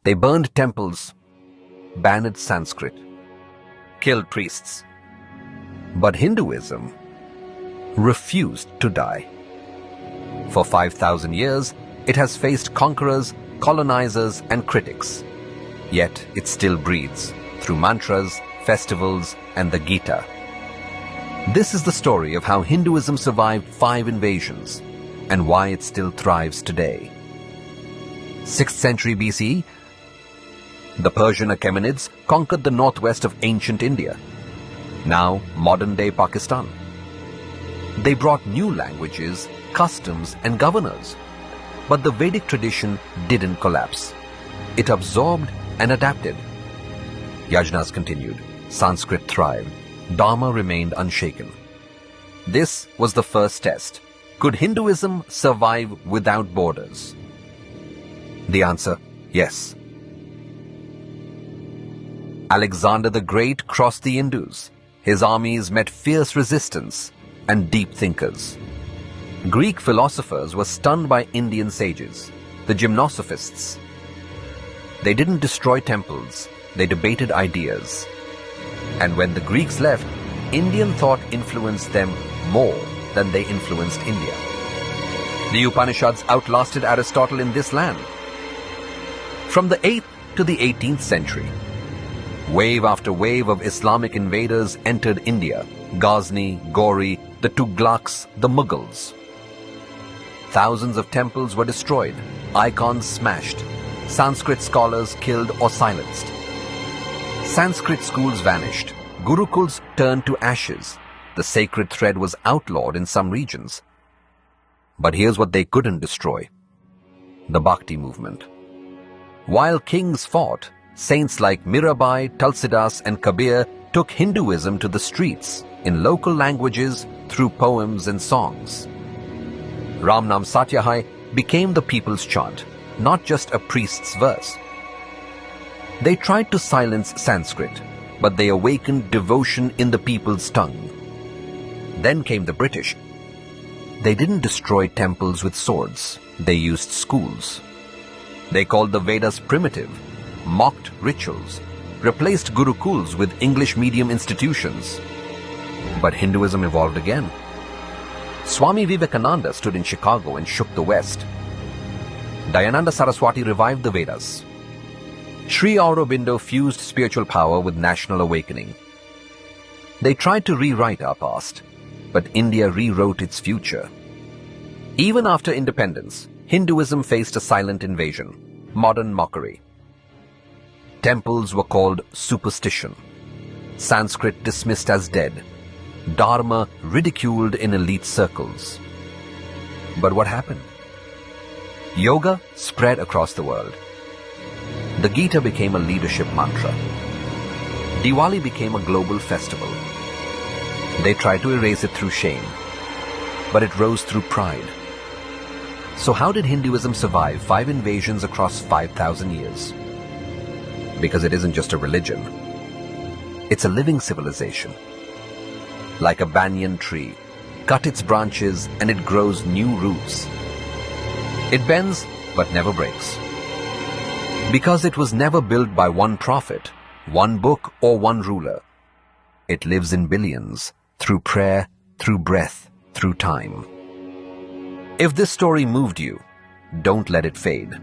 They burned temples, banned Sanskrit, killed priests. But Hinduism refused to die. For 5,000 years, it has faced conquerors, colonizers, and critics. Yet it still breathes through mantras, festivals, and the Gita. This is the story of how Hinduism survived 5 invasions and why it still thrives today. 6th century BCE, the Persian Achaemenids conquered the northwest of ancient India, now modern-day Pakistan. They brought new languages, customs, and governors. But the Vedic tradition didn't collapse. It absorbed and adapted. Yajnas continued. Sanskrit thrived. Dharma remained unshaken. This was the first test. Could Hinduism survive without borders? The answer, yes. Alexander the Great crossed the Indus. His armies met fierce resistance and deep thinkers. Greek philosophers were stunned by Indian sages, the gymnosophists. They didn't destroy temples, they debated ideas. And when the Greeks left, Indian thought influenced them more than they influenced India. The Upanishads outlasted Aristotle in this land. From the 8th to the 18th century, wave after wave of Islamic invaders entered India: Ghazni, Ghori, the Tughlaqs, the Mughals. Thousands of temples were destroyed, icons smashed, Sanskrit scholars killed or silenced. Sanskrit schools vanished, gurukuls turned to ashes, the sacred thread was outlawed in some regions. But here's what they couldn't destroy: the Bhakti movement. While kings fought, saints like Mirabai, Tulsidas, and Kabir took Hinduism to the streets in local languages through poems and songs. Ramnam Satyahai became the people's chant, not just a priest's verse. They tried to silence Sanskrit, but they awakened devotion in the people's tongue. Then came the British. They didn't destroy temples with swords, they used schools. They called the Vedas primitive, mocked rituals, replaced gurukuls with English medium institutions. But Hinduism evolved again. Swami Vivekananda stood in Chicago and shook the West. Dayananda Saraswati revived the Vedas. Sri Aurobindo fused spiritual power with national awakening. They tried to rewrite our past, but India rewrote its future. Even after independence, Hinduism faced a silent invasion, modern mockery. Temples were called superstition, Sanskrit dismissed as dead, Dharma ridiculed in elite circles. But what happened? Yoga spread across the world. The Gita became a leadership mantra. Diwali became a global festival. They tried to erase it through shame, but it rose through pride. So how did Hinduism survive 5 invasions across 5,000 years? Because it isn't just a religion. It's a living civilization. Like a banyan tree, cut its branches and it grows new roots. It bends but never breaks. Because it was never built by one prophet, one book, or one ruler. It lives in billions, through prayer, through breath, through time. If this story moved you, don't let it fade.